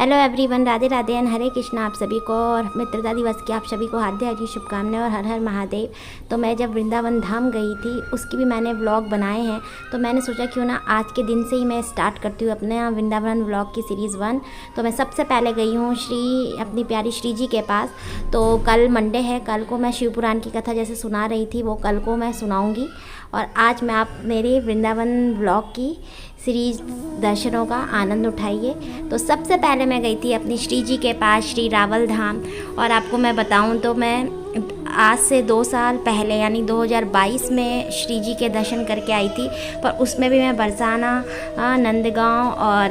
Hello everyone, Radhe Radhe and Hare Krishna आप सभी को। और मित्रता दिवस की आप सभी को हार्दिक हार्दिक शुभकामनाएं और हर हर महादेव। तो मैं जब वृंदावन धाम गई थी उसकी भी मैंने व्लॉग बनाए हैं, तो मैंने सोचा क्यों ना आज के दिन से ही मैं स्टार्ट करती हूँ अपने वृंदावन व्लॉग की सीरीज़ 1। तो मैं सबसे पहले गई हूँ अपनी प्यारी श्री जी के पास। तो कल मंडे है, कल को मैं शिव पुराण की कथा जैसे सुना रही थी वो कल को मैं सुनाऊँगी। और आज मैं आप मेरे वृंदावन व्लॉग की सीरीज दर्शनों का आनंद उठाइए। तो सबसे पहले मैं गई थी अपनी श्री जी के पास, श्री रावल धाम। और आपको मैं बताऊं तो मैं आज से 2 साल पहले यानी 2022 में श्री जी के दर्शन करके आई थी, पर उसमें भी मैं बरसाना, नंदगांव और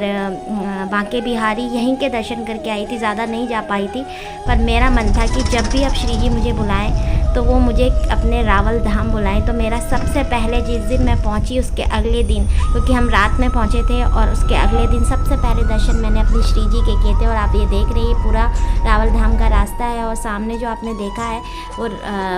बांके बिहारी यहीं के दर्शन करके आई थी, ज़्यादा नहीं जा पाई थी। पर मेरा मन था कि जब भी अब श्री जी मुझे बुलाएं तो वो मुझे अपने रावल धाम बुलाएं। तो मेरा सबसे पहले जिस दिन मैं पहुंची उसके अगले दिन, क्योंकि हम रात में पहुंचे थे, और उसके अगले दिन सबसे पहले दर्शन मैंने अपनी श्री जी के किए थे। और आप ये देख रहे हैं पूरा रावल धाम का रास्ता है, और सामने जो आपने देखा है वो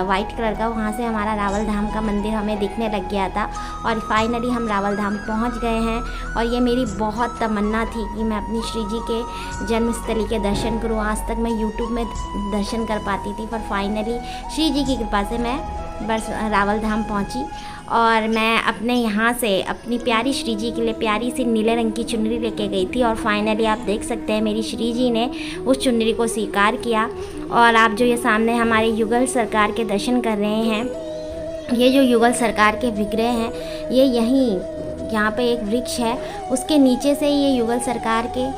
वाइट कलर का, वहाँ से हमारा रावल धाम का मंदिर हमें दिखने लग गया था। और फाइनली हम रावल धाम पहुँच गए हैं। और ये मेरी बहुत तमन्ना थी कि मैं अपनी श्री जी के जन्मस्थली के दर्शन करूँ। आज तक मैं यूट्यूब में दर्शन कर पाती थी, पर फाइनली श्री जी की कृपा से मैं रावल धाम पहुंची। और मैं अपने यहाँ से अपनी प्यारी श्री जी के लिए प्यारी सी नीले रंग की चुनरी लेके गई थी। और फाइनली आप देख सकते हैं मेरी श्री जी ने उस चुनरी को स्वीकार किया। और आप जो ये सामने हमारे युगल सरकार के दर्शन कर रहे हैं, ये जो युगल सरकार के विग्रह हैं, ये यहाँ पे एक वृक्ष है, उसके नीचे से ये युगल सरकार के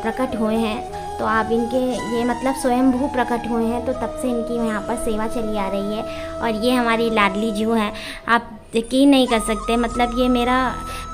प्रकट हुए हैं। तो आप इनके ये मतलब स्वयंभू प्रकट हुए हैं, तो तब से इनकी यहाँ पर सेवा चली आ रही है। और ये हमारी लाडली जू हैं, आप यकीन नहीं कर सकते। मतलब ये मेरा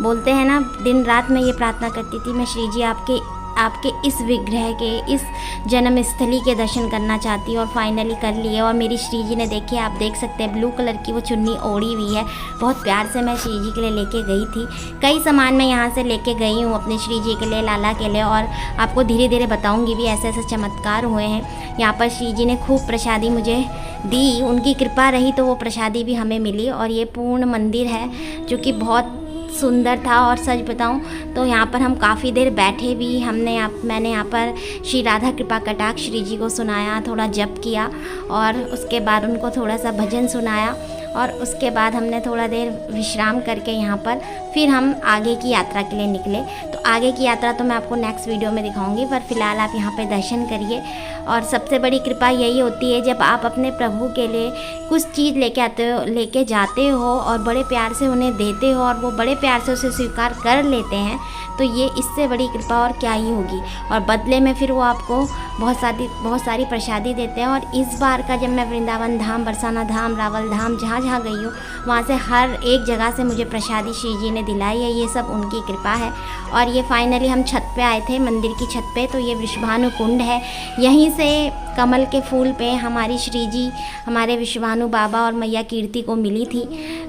बोलते हैं ना, दिन रात मैं ये प्रार्थना करती थी, मैं श्री जी आपके इस विग्रह के, इस जन्मस्थली के दर्शन करना चाहती हूँ। और फाइनली कर लिए। और मेरी श्री जी ने देखिए, आप देख सकते हैं ब्लू कलर की वो चुन्नी ओढ़ी हुई है, बहुत प्यार से मैं श्री जी के लिए लेके गई थी। कई सामान मैं यहाँ से लेके गई हूँ अपनी श्री जी के लिए, लाला के लिए, और आपको धीरे धीरे बताऊँगी भी ऐसे ऐसे चमत्कार हुए हैं। यहाँ पर श्री जी ने खूब प्रसादी मुझे दी, उनकी कृपा रही तो वो प्रसादी भी हमें मिली। और ये पूर्ण मंदिर है जो कि बहुत सुंदर था। और सच बताऊं तो यहाँ पर हम काफ़ी देर बैठे भी, मैंने यहाँ पर श्री राधा कृपा कटाक्ष श्री जी को सुनाया, थोड़ा जप किया, और उसके बाद उनको थोड़ा सा भजन सुनाया। और उसके बाद हमने थोड़ा देर विश्राम करके यहाँ पर फिर हम आगे की यात्रा के लिए निकले। तो आगे की यात्रा तो मैं आपको नेक्स्ट वीडियो में दिखाऊंगी, पर फिलहाल आप यहाँ पे दर्शन करिए। और सबसे बड़ी कृपा यही होती है जब आप अपने प्रभु के लिए कुछ चीज़ लेके जाते हो और बड़े प्यार से उन्हें देते हो, और वो बड़े प्यार से उसे स्वीकार कर लेते हैं, तो ये इससे बड़ी कृपा और क्या ही होगी। और बदले में फिर वो आपको बहुत सारी प्रसादी देते हैं। और इस बार का जब मैं वृंदावन धाम, बरसाना धाम, रावल धाम जहाँ गई हूँ, वहाँ से हर एक जगह से मुझे प्रसादी श्री जी ने दिलाई है, ये सब उनकी कृपा है। और ये फाइनली हम छत पे आए थे, मंदिर की छत पे। तो ये वृषभानु कुंड है, यहीं से कमल के फूल पे हमारी श्री जी हमारे विश्वभानु बाबा और मैया कीर्ति को मिली थी।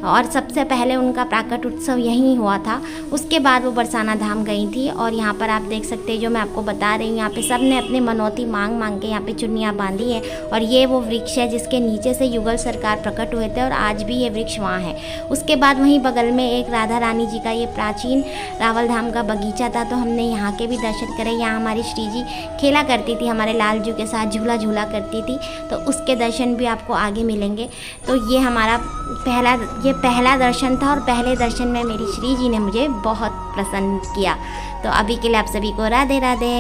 और सबसे पहले उनका प्राकट उत्सव यहीं हुआ था, उसके बाद वो बरसाना धाम गई थी। और यहाँ पर आप देख सकते हैं जो मैं आपको बता रही हूँ, यहाँ पे सब ने अपनी मनौती मांग के यहाँ पे चुन्नियाँ बांधी है। और ये वो वृक्ष है जिसके नीचे से युगल सरकार प्रकट हुए थे, और आज भी ये वृक्ष वहाँ है। उसके बाद वहीं बगल में एक राधा रानी जी का ये प्राचीन रावल धाम का बगीचा था, तो हमने यहाँ के भी दर्शन करे। यहाँ हमारी श्री जी खेला करती थी, हमारे लाल जू के साथ झूला करती थी, तो उसके दर्शन भी आपको आगे मिलेंगे। तो ये हमारा पहला दर्शन था, और पहले दर्शन में मेरी श्री जी ने मुझे बहुत प्रसन्न किया। तो अभी के लिए आप सभी को राधे राधे।